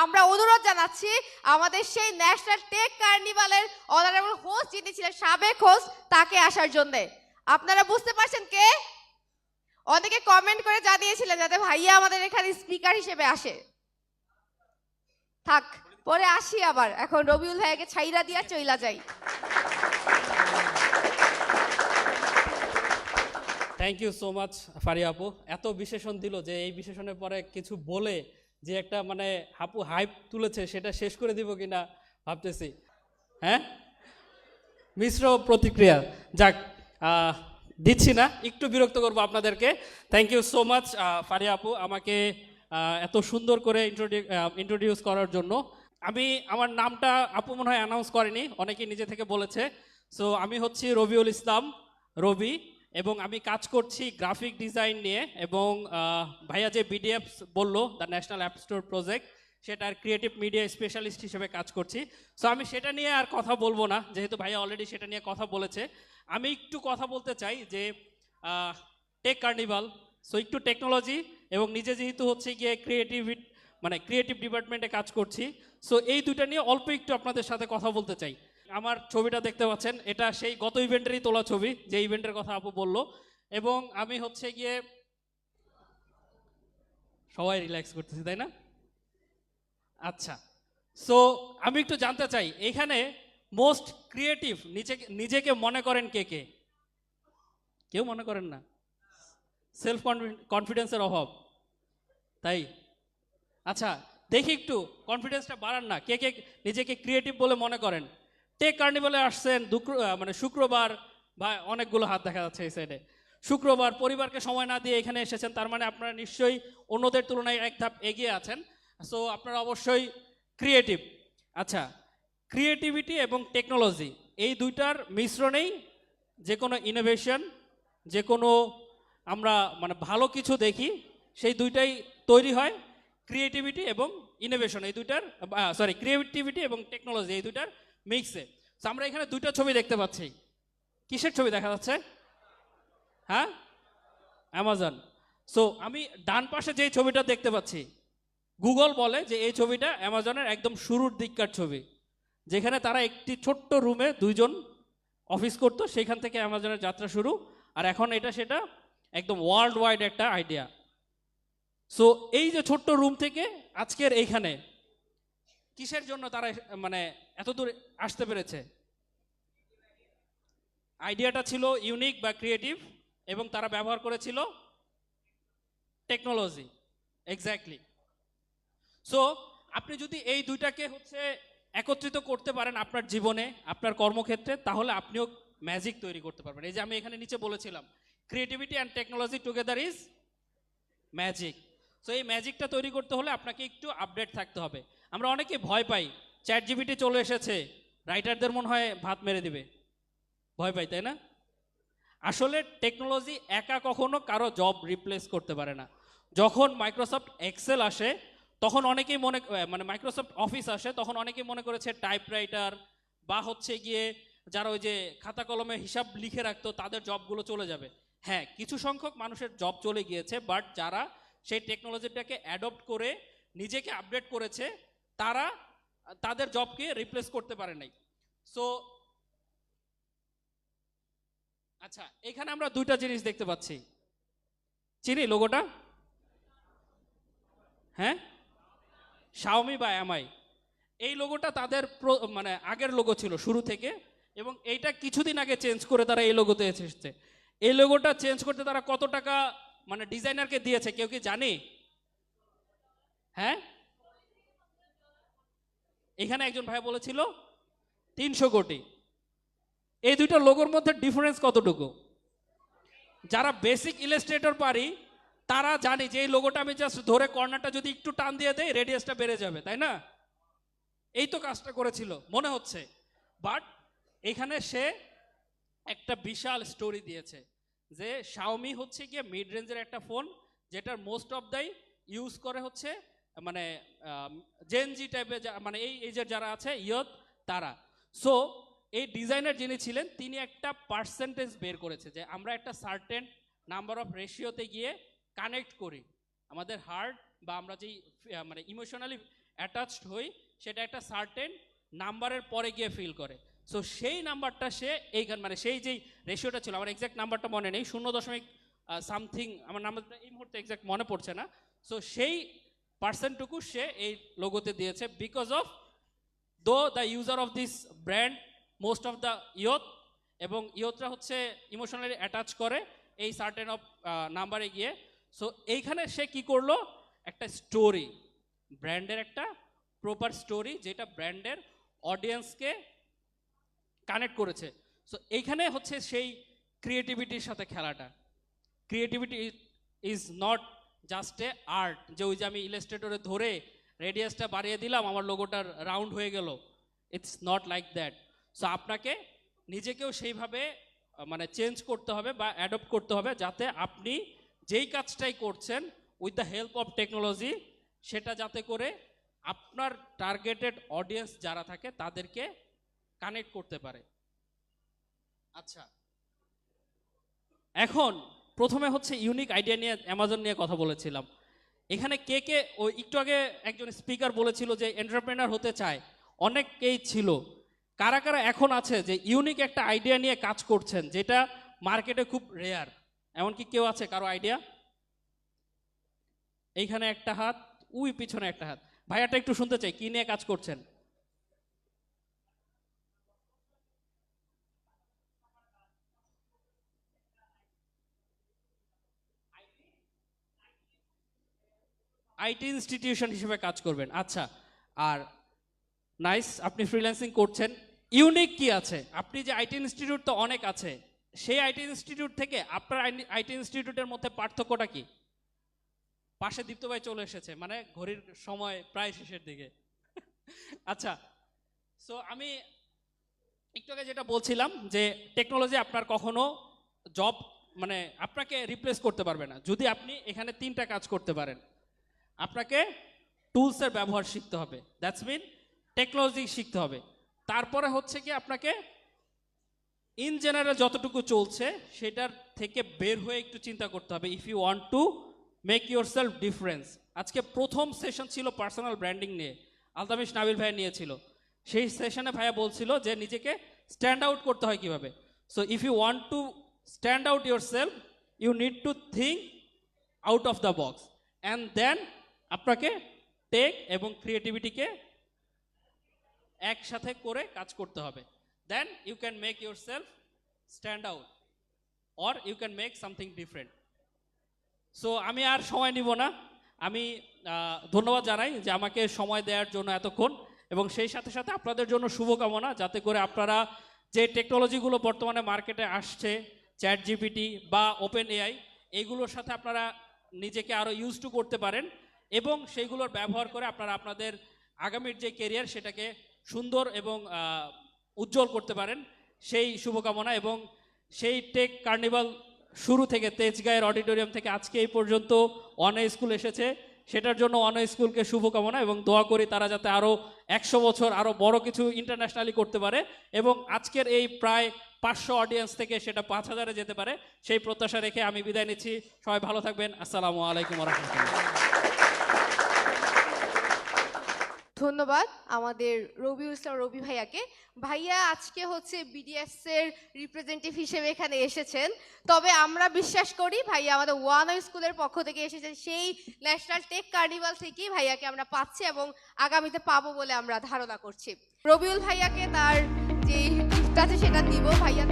আমরা অনুরোধ জানাচ্ছি আমাদের সেই ন্যাশনাল টেক কার্নিভালের অনারেবল হোস্ট যিনি ছিলেন সাবেক হোস্ট তাকে আসার জন্য। আপনারা বুঝতে পারছেন কে? অনেকে কমেন্ট করে জানিয়েছিলেন যাতে ভাইয়া আমাদের এখানে স্পিকার হিসেবে আসে। থাক, পরে আসি আবার। এখন রবিউল ভাইয়াকে ছাইরা দিয়া চইলা যাই। Thank you so much Faria আপু, এত বিশেষণ দিল যে এই বিশেষণের পরে কিছু বলে যে একটা মানে আপু হাইপ তুলেছে সেটা শেষ করে দিব কিনা ভাবতেছি। হ্যাঁ, মিশ্র প্রতিক্রিয়া। যাক, দিচ্ছি না, একটু বিরক্ত করবো আপনাদেরকে। Thank you so much Faria আপু আমাকে এত সুন্দর করে ইন্ট্রোডিউস করার জন্য। আমি আমার নামটা আপু মনে হয় অ্যানাউন্স করেনি, অনেকে নিজে থেকে বলেছে। সো আমি হচ্ছি রবিউল ইসলাম, রবি, এবং আমি কাজ করছি গ্রাফিক ডিজাইন নিয়ে। এবং ভাইয়া যে বিডিএফ বললো, the national app store project, সেটার ক্রিয়েটিভ মিডিয়া স্পেশালিস্ট হিসেবে কাজ করছি। সো আমি সেটা নিয়ে আর কথা বলবো না, যেহেতু ভাইয়া অলরেডি সেটা নিয়ে কথা বলেছে। আমি একটু কথা বলতে চাই যে টেক কার্নিভাল, সো একটু টেকনোলজি, এবং নিজে যেহেতু হচ্ছে গিয়ে ক্রিয়েটিভ ডিপার্টমেন্টে কাজ করছি, সো এই দুইটা নিয়ে অল্প একটু আপনাদের সাথে কথা বলতে চাই। আমার ছবিটা দেখতে পাচ্ছেন, এটা সেই গত ইভেন্টেরই তোলা ছবি, যে ইভেন্টের কথা আপু বললো। এবং আমি হচ্ছে গিয়ে, সবাই রিল্যাক্স করতেছি তাই না? আচ্ছা, সো আমি একটু জানতে চাই এখানে মোস্ট ক্রিয়েটিভ নিজেকে মনে করেন কে কে? কেউ মনে করেন না? সেলফ কনফিডেন্সের অভাব, তাই? আচ্ছা, দেখি একটু কনফিডেন্সটা বাড়ান না, কে কে নিজেকে ক্রিয়েটিভ বলে মনে করেন। টেক কার্নিভালে আসছেন শুক্রবার, বা অনেকগুলো হাত দেখা যাচ্ছে এই সাইডে। শুক্রবার পরিবারকে সময় না দিয়ে এখানে এসেছেন, তার মানে আপনারা নিশ্চয়ই অন্যদের তুলনায় এক ধাপ এগিয়ে আছেন। সো আপনারা অবশ্যই ক্রিয়েটিভ। আচ্ছা, ক্রিয়েটিভিটি এবং টেকনোলজি এই দুইটার মিশ্রণেই যে কোনো ইনোভেশন, যে কোনো আমরা মানে ভালো কিছু দেখি, সেই দুইটাই তৈরি হয় ক্রিয়েটিভিটি এবং ইনোভেশন, এই দুইটার ক্রিয়েটিভিটি এবং টেকনোলজি এই দুইটার মিক্সে। সো আমরা এখানে দুইটা ছবি দেখতে পাচ্ছি। কিসের ছবি দেখা যাচ্ছে? হ্যাঁ, অ্যামাজন। সো আমি ডান পাশে যে ছবিটা দেখতে পাচ্ছি, গুগল বলে যে এই ছবিটা অ্যামাজনের একদম শুরুর দিককার ছবি, যেখানে তারা একটি ছোট্ট রুমে দুইজন অফিস করতো, সেখান থেকে অ্যামাজনের যাত্রা শুরু। আর এখন এটা সেটা একদম ওয়ার্ল্ড ওয়াইড একটা আইডিয়া। সো এই যে ছোট্ট রুম থেকে আজকের এইখানে, কিসের জন্য তারা মানে এত দূর আসতে পেরেছে? আইডিয়াটা ছিল ইউনিক বা ক্রিয়েটিভ, এবং তারা ব্যবহার করেছিল টেকনোলজি। এক্স্যাক্টলি। সো আপনি যদি এই দুইটাকে হচ্ছে একত্রিত করতে পারেন আপনার জীবনে, আপনার কর্মক্ষেত্রে, তাহলে আপনিও ম্যাজিক তৈরি করতে পারবেন। এই যে আমি এখানে নিচে বলেছিলাম, creativity and technology together is magic. So এই ম্যাজিকটা তৈরি করতে হলে আপনাকে একটু আপডেট থাকতে হবে। আমরা অনেকে ভয় পাই, চ্যাট জিপিটি চলে এসেছে, রাইটারদের মনে হয় ভাত মেরে দিবে, ভয় পাই, তাই না? আসলে টেকনোলজি একা কখনো কারো জব রিপ্লেস করতে পারে না। যখন মাইক্রোসফট এক্সেল আসে, তখন অনেকেই মাইক্রোসফট অফিস আসে, তখন অনেকেই মনে করেছে টাইপরাইটার বা হচ্ছে গিয়ে যারা ওই যে খাতা কলমে হিসাব লিখে রাখতো তাদের জবগুলো চলে যাবে। হ্যাঁ, কিছু সংখ্যক মানুষের জব চলে গিয়েছে, বাট যারা সেই টেকনোলজিটাকে অ্যাডপ্ট করে নিজেকে আপডেট করেছে, তারা তাদের জবকে রিপ্লেস করতে পারে নাই। সো আচ্ছা, এখানে আমরা দুইটা জিনিস দেখতে পাচ্ছি, চিনি লোগোটা? হ্যাঁ, শাওমি বা এমআই। এই লোগোটা তাদের মানে আগের লোগো ছিল শুরু থেকে, এবং এইটা কিছুদিন আগে চেঞ্জ করে তারা এই লোগোতে এসেছে। এই লোগোটা চেঞ্জ করতে তারা কত টাকা মানে ডিজাইনারকে দিয়েছে কেউ কি জানি? হ্যাঁ, এখানে একজন ভাই বলেছিল 300 কোটি। এই দুইটা লোগোর মধ্যে ডিফারেন্স কতটুকু? যারা বেসিক ইলাস্ট্রেটর পারি তারা জানি যে এই লোগোটা আমি জাস্ট ধরে কর্নারটা যদি একটু টান দিয়ে দেই রেডিয়াসটা বেড়ে যাবে, তাই না? এই তো কাজটা করেছিল মনে হচ্ছে। বাট এখানে সে একটা বিশাল স্টোরি দিয়েছে যে শাওমি হচ্ছে গিয়ে মিড রেঞ্জের একটা ফোন, যেটার মোস্ট অফ দাই ইউজ করে হচ্ছে মানে জেনজি টাইপের, মানে এই এজের যারা আছে ইয়ত তারা। সো এই ডিজাইনার যিনি ছিলেন তিনি একটা পার্সেন্টেজ বের করেছে যে আমরা একটা সার্টেন নাম্বার অফ রেশিওতে গিয়ে কানেক্ট করি আমাদের হার্ট বা আমরা যেই মানে ইমোশনালি অ্যাটাচড হই সেটা একটা সার্টেন নাম্বারের পরে গিয়ে ফিল করে। সো সেই নাম্বারটা সে এইখান মানে সেই যেই রেশিওটা ছিল, আমার এক্স্যাক্ট নাম্বারটা মনে নেই, 0 সামথিং, আমার নাম্বারটা এই মুহূর্তে এক্স্যাক্ট মনে পড়ছে না। সো সেই পার্সেন্টটুকু সে এই লোগোতে দিয়েছে, বিকজ অফ দো the user of this brand most of the youth, এবং ইয়থরা হচ্ছে ইমোশনালি অ্যাটাচ করে এই সার্টেন অফ নাম্বারে গিয়ে। সো এইখানে সে কি করলো, একটা স্টোরি, ব্র্যান্ডের একটা প্রপার স্টোরি, যেটা ব্র্যান্ডের অডিয়েন্সকে কানেক্ট করেছে। সো এইখানে হচ্ছে সেই ক্রিয়েটিভিটির সাথে খেলাটা। Creativity is not just a art, যে ওই যে আমি ইলাস্ট্রেটরে ধরে রেডিয়াসটা বাড়িয়ে দিলাম আমার লোগোটার রাউন্ড হয়ে গেল, it's not like that. So আপনাকে নিজেকেও সেইভাবে মানে চেঞ্জ করতে হবে বা অ্যাডপ্ট করতে হবে, যাতে আপনি যেই কাজটাই করছেন with the help of technology, সেটা যাতে করে আপনার টার্গেটেড অডিয়েন্স যারা থাকে তাদেরকে কানেক্ট করতে পারে। আচ্ছা, এখন প্রথমে হচ্ছে ইউনিক আইডিয়া নিয়ে অ্যামাজন নিয়ে কথা বলেছিলাম। এখানে কে কে, ওই একটু আগে একজন স্পিকার বলেছিল যে এন্টারপ্রেনার হতে চায়, অনেকেই ছিল। কারা কারা এখন আছে যে ইউনিক একটা আইডিয়া নিয়ে কাজ করছেন, যেটা মার্কেটে খুব রেয়ার? এমনকি কেউ আছে কারো আইডিয়া? এইখানে একটা হাত, উই পিছনে একটা হাত। ভাইয়াটা একটু শুনতে চাই, কি নিয়ে কাজ করছেন? আইটি ইনস্টিটিউশন হিসেবে কাজ করবেন। আচ্ছা, আর নাইস, আপনি ফ্রিল্যান্সিং করছেন। ইউনিক কি আছে? আপনি যে আইটি ইনস্টিটিউট তো অনেক আছে, সেই আইটি ইনস্টিটিউট থেকে আপনার আইটি ইনস্টিটিউটের মধ্যে পার্থক্যটা কি? পাশে দীপ্ত ভাই চলে এসেছে, মানে ঘড়ির সময় প্রায় শেষের দিকে। আচ্ছা, সো আমি একটু আগে যেটা বলছিলাম যে টেকনোলজি আপনার কখনো জব মানে আপনাকে রিপ্লেস করতে পারবে না, যদি আপনি এখানে 3টা কাজ করতে পারেন। আপনাকে টুলসের ব্যবহার শিখতে হবে, দ্যাটস মিন টেকনোলজি শিখতে হবে। তারপরে হচ্ছে কি আপনাকে ইন জেনারেল যতটুকু চলছে সেটার থেকে বের হয়ে একটু চিন্তা করতে হবে, if you want to make yourself difference. আজকে প্রথম সেশন ছিল পার্সোনাল ব্র্যান্ডিং নিয়ে, আলতামিশ নাবিল ভাইয়া নিয়েছিল। সেই সেশনে ভাইয়া বলছিল যে নিজেকে স্ট্যান্ড আউট করতে হয় কিভাবে। So if you want to stand out yourself, you need to think out of the box, and then আপনাকে টেক এবং ক্রিয়েটিভিটিকে একসাথে করে কাজ করতে হবে। Then you can make yourself stand out, or you can make something different. So আমি আর সময় নিব না, আমি ধন্যবাদ জানাই যে আমাকে সময় দেওয়ার জন্য এতক্ষণ, এবং সেই সাথে সাথে আপনাদের জন্য শুভকামনা, যাতে করে আপনারা যে টেকনোলজিগুলো বর্তমানে মার্কেটে আসছে, চ্যাট জিপিটি বা ওপেন এআই, এইগুলোর সাথে আপনারা নিজেকে আরও ইউজ টু করতে পারেন, এবং সেইগুলোর ব্যবহার করে আপনারা আপনাদের আগামীর যে কেরিয়ার সেটাকে সুন্দর এবং উজ্জ্বল করতে পারেন, সেই শুভকামনা। এবং সেই টেক কার্নিভাল শুরু থেকে তেজগাঁয়ের অডিটোরিয়াম থেকে আজকে এই পর্যন্ত অনেক স্কুল এসেছে, সেটার জন্য অনেক স্কুলকে শুভকামনা, এবং দোয়া করি তারা যাতে আরও 100 বছর আরও বড় কিছু ইন্টারন্যাশনালি করতে পারে, এবং আজকের এই প্রায় 500 অডিয়েন্স থেকে সেটা 5000-এ যেতে পারে, সেই প্রত্যাশা রেখে আমি বিদায় নিচ্ছি। সবাই ভালো থাকবেন। আসসালামু আলাইকুম ওয়া রাহমাতুল্লাহ। ধন্যবাদ আমাদের রবিউল ইসলাম রবি ভাইয়াকে। ভাইয়া আজকে হচ্ছে বিডিএস এর রিপ্রেজেন্টেটিভ হিসেবে এখানে এসেছেন, তবে আমরা বিশ্বাস করি ভাইয়া আমাদের ওয়ান স্কুলের পক্ষ থেকে এসেছেন, সেই ন্যাশনাল টেক কার্নিভাল থেকেই ভাইয়াকে আমরা পাচ্ছি এবং আগামীতে পাবো বলে আমরা ধারণা করছি। রবিউল ভাইয়াকে তার যে গিফট আছে সেটা দিব ভাইয়া।